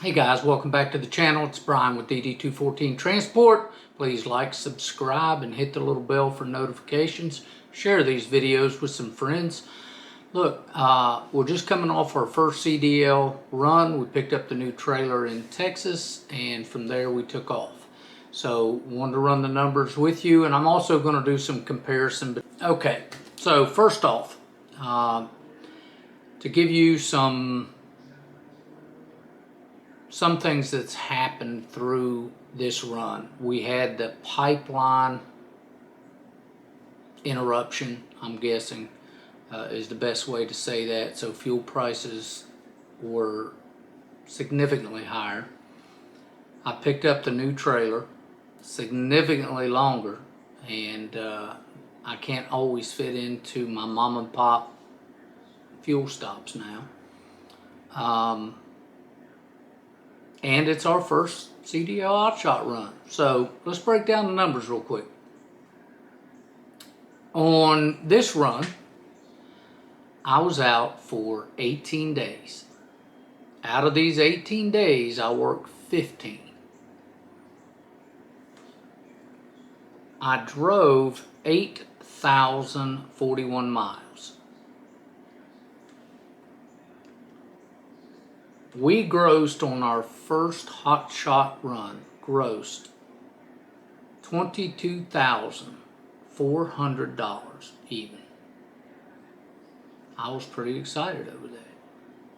Hey guys, welcome back to the channel. It's Brian with DD214 Transport. Please like, subscribe, and hit the little bell for notifications. Share these videos with some friends. Look, we're just coming off our first CDL run. We picked up the new trailer in Texas, and from there we took off. So, wanted to run the numbers with you, and I'm also going to do some comparison. Okay, so first off, to give you some things that's happened through this run. We had the pipeline interruption, I'm guessing, is the best way to say that. So fuel prices were significantly higher. I picked up the new trailer, significantly longer, and I can't always fit into my mom and pop fuel stops now. And it's our first CDL HotShot run. So let's break down the numbers real quick. On this run, I was out for 18 days. Out of these 18 days, I worked 15. I drove 8,041 miles. We grossed on our first HotShot run, grossed $22,400 even. I was pretty excited over that.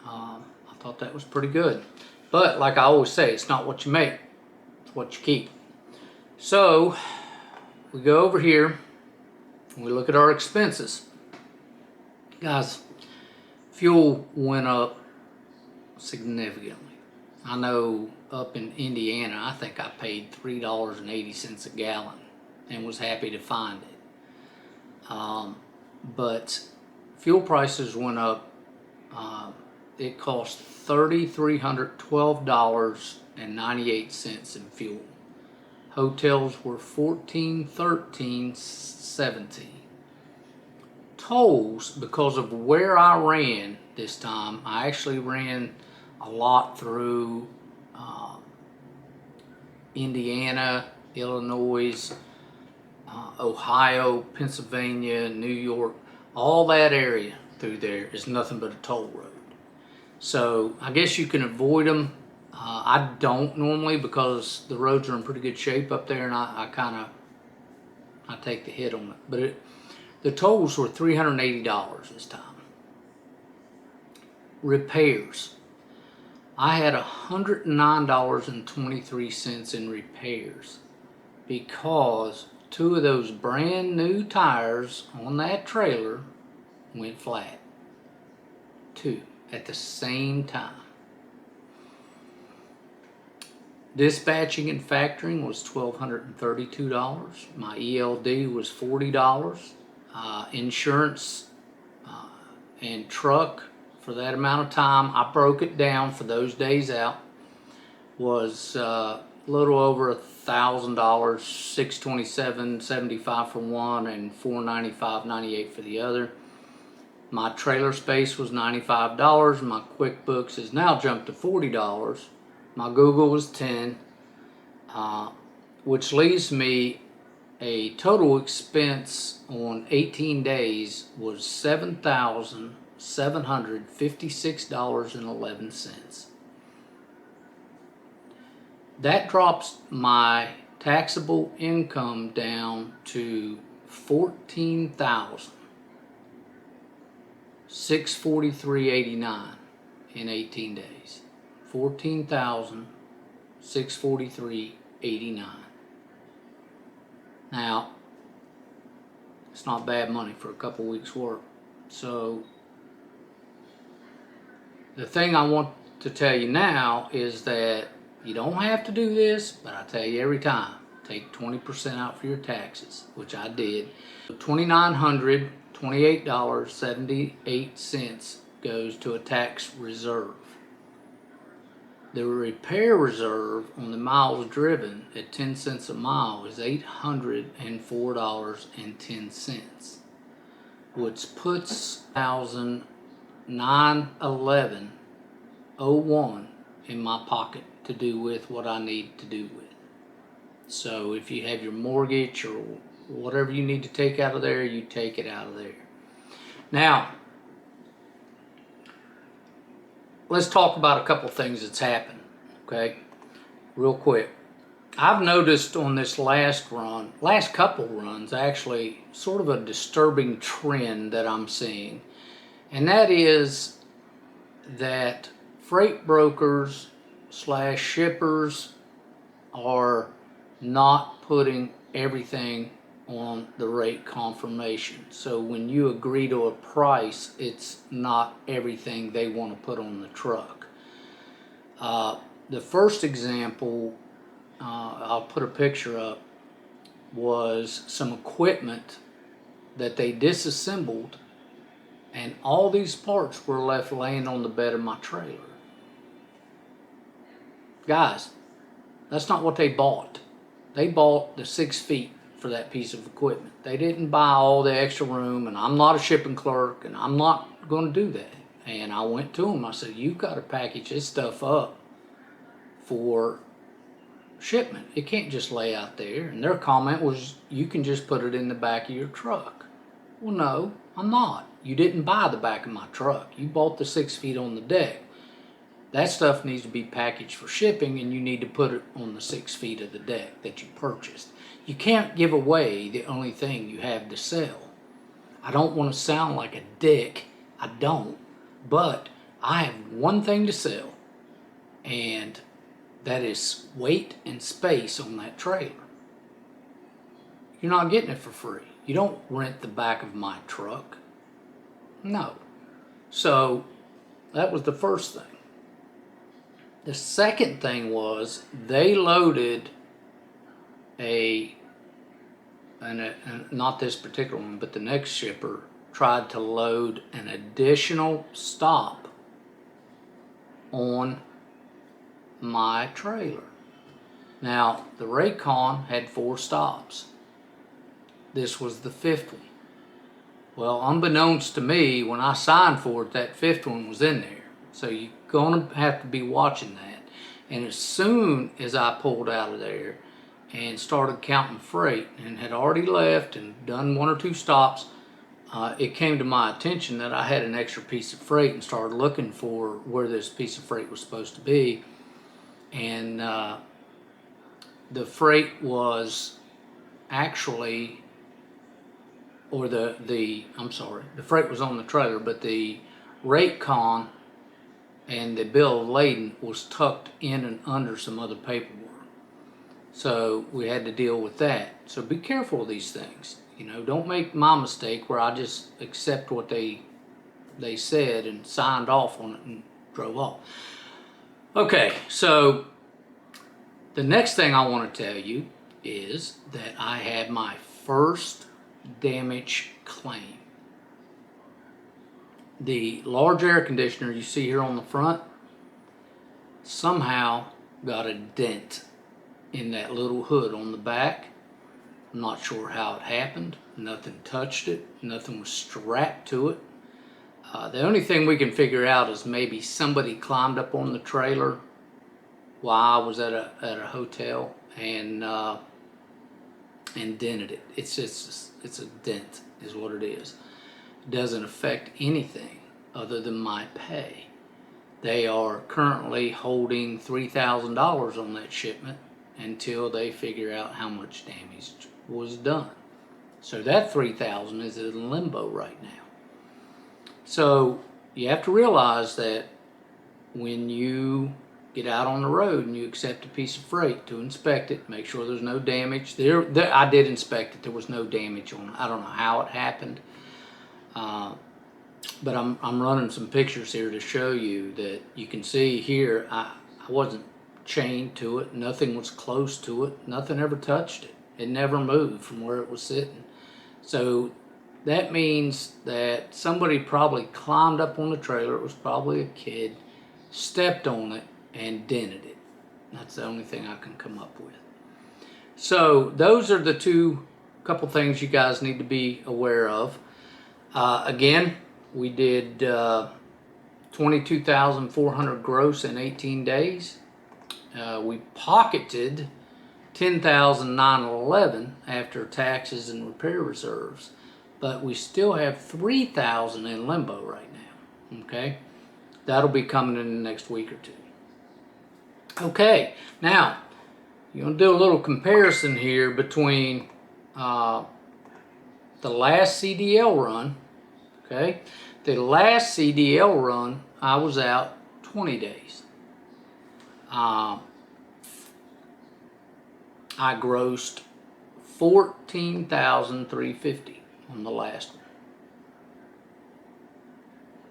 I thought that was pretty good. But like I always say, it's not what you make, it's what you keep. So we go over here and we look at our expenses. Guys, fuel went up significantly. I know up in Indiana, I think I paid $3.80 a gallon and was happy to find it. But fuel prices went up. It cost $3,312.98 in fuel. Hotels were $14, $13, $17. Tolls, because of where I ran this time, I actually ran a lot through Indiana, Illinois, Ohio, Pennsylvania, New York. All that area through there is nothing but a toll road. So I guess you can avoid them. I don't normally, because the roads are in pretty good shape up there, and I take the hit on it. But the tolls were $380 this time. Repairs. I had $109.23 in repairs because two of those brand new tires on that trailer went flat. Two at the same time. Dispatching and factoring was $1,232. My ELD was $40. Insurance and truck for that amount of time, I broke it down for those days out, was a little over $1,000, $627.75 for one and $495.98 for the other. My trailer space was $95. My QuickBooks has now jumped to $40. My Google was $10, which leaves me a total expense on 18 days was $7,756.11. That drops my taxable income down to $14,643.89 in 18 days. $14,643.89. Now, it's not bad money for a couple weeks' work. So, the thing I want to tell you now is that you don't have to do this, but I tell you every time, take 20% out for your taxes, which I did. $2,928.78 goes to a tax reserve. The repair reserve on the miles driven at 10 cents a mile is $804.10, which puts 911.01 in my pocket to do with what I need to do with. So if you have your mortgage or whatever you need to take out of there, you take it out of there. Now, let's talk about a couple things that's happened, okay, real quick. I've noticed on this last couple runs, actually, sort of a disturbing trend that I'm seeing. And that is that freight brokers / shippers are not putting everything on the rate confirmation. So when you agree to a price, it's not everything they want to put on the truck. The first example, I'll put a picture up, was some equipment that they disassembled, and all these parts were left laying on the bed of my trailer. Guys, that's not what they bought. They bought the 6 feet for that piece of equipment. They didn't buy all the extra room, and I'm not a shipping clerk, and I'm not going to do that. And I went to them, I said, you've got to package this stuff up for shipment. It can't just lay out there. And their comment was, you can just put it in the back of your truck. Well, no, I'm not. You didn't buy the back of my truck. You bought the 6 feet on the deck. That stuff needs to be packaged for shipping, and you need to put it on the 6 feet of the deck that you purchased. You can't give away the only thing you have to sell. I don't want to sound like a dick. I don't. But I have one thing to sell, and that is weight and space on that trailer. You're not getting it for free. You don't rent the back of my truck. No. So that was the first thing. The second thing was they loaded not this particular one, but the next shipper tried to load an additional stop on my trailer. Now, the Raycon had 4 stops. This was the 5th one. Well, unbeknownst to me, when I signed for it, that 5th one was in there. So you're going to have to be watching that. And as soon as I pulled out of there and started counting freight and had already left and done 1 or 2 stops, it came to my attention that I had an extra piece of freight and started looking for where this piece of freight was supposed to be. And the freight was actually, or the freight was on the trailer, but the Raycon and the bill of lading was tucked in and under some other paperwork. So we had to deal with that. So be careful of these things. You know, don't make my mistake where I just accept what they said and signed off on it and drove off. Okay, so the next thing I want to tell you is that I had my first damage claim. The large air conditioner you see here on the front somehow got a dent in that little hood on the back. I'm not sure how it happened. Nothing touched it. Nothing was strapped to it. The only thing we can figure out is maybe somebody climbed up on the trailer while I was at a hotel and dented it. It's a dent is what it is. It doesn't affect anything other than my pay. They are currently holding $3,000 on that shipment until they figure out how much damage was done. So that $3,000 is in limbo right now. So you have to realize that when you get out on the road and you accept a piece of freight to inspect it, make sure there's no damage. I did inspect it. There was no damage on it. I don't know how it happened. But I'm running some pictures here to show you that you can see here I wasn't chained to it. Nothing was close to it. Nothing ever touched it. It never moved from where it was sitting. So that means that somebody probably climbed up on the trailer. It was probably a kid, stepped on it and dented it. That's the only thing I can come up with. So those are the couple things you guys need to be aware of. Again, we did $22,400 gross in 18 days. We pocketed $10,911 after taxes and repair reserves, but we still have $3,000 in limbo right now. Okay, that'll be coming in the next week or two. Okay, now you're gonna do a little comparison here between the last CDL run. Okay, the last CDL run I was out 20 days. I grossed $14,350 on the last one.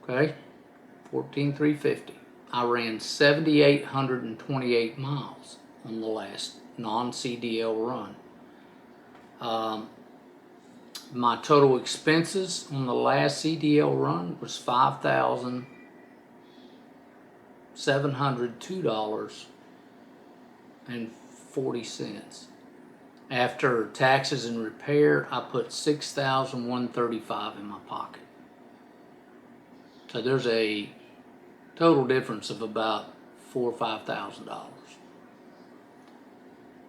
Okay, $14,350. I ran 7,828 miles on the last non-CDL run. My total expenses on the last CDL run was $5,702.40. After taxes and repair, I put $6,135 in my pocket. So there's a total difference of about $4,000 or $5,000.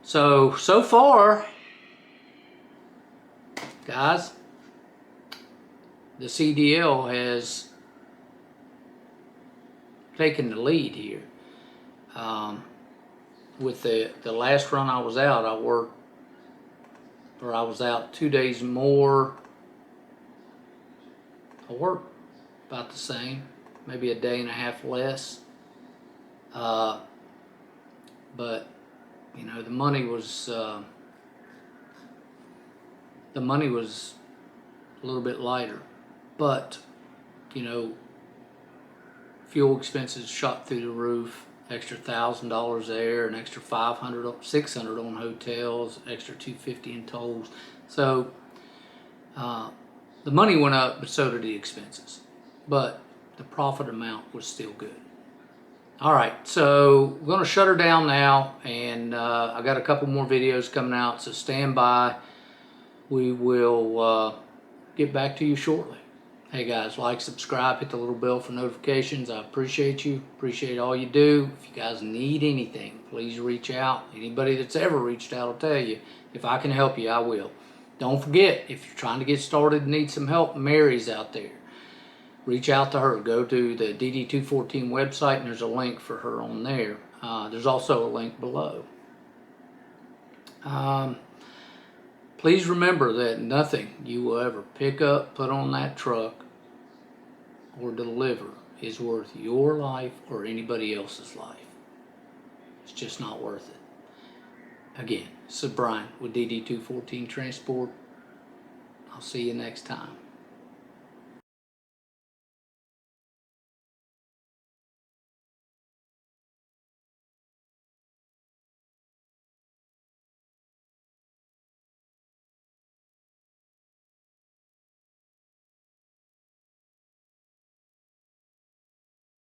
So far, guys, the CDL has taken the lead here. With the last run I was out, I was out 2 days more. I worked about the same, maybe a day and a half less. But you know, the money was a little bit lighter. But you know, fuel expenses shot through the roof. Extra $1,000 there, an extra $500, $600 on hotels, extra $250 in tolls. So the money went up, but so did the expenses. But the profit amount was still good. All right, so we're gonna shut her down now, and I got a couple more videos coming out, so stand by. We will get back to you shortly. Hey guys, like, subscribe, hit the little bell for notifications. I appreciate you, appreciate all you do. If you guys need anything, please reach out. Anybody that's ever reached out will tell you, if I can help you, I will. Don't forget, if you're trying to get started and need some help, Mary's out there. Reach out to her. Go to the DD214 website, and there's a link for her on there. There's also a link below. Please remember that nothing you will ever pick up, put on that truck, or deliver is worth your life or anybody else's life. It's just not worth it. Again, this is Bryan with DD214 Transport. I'll see you next time.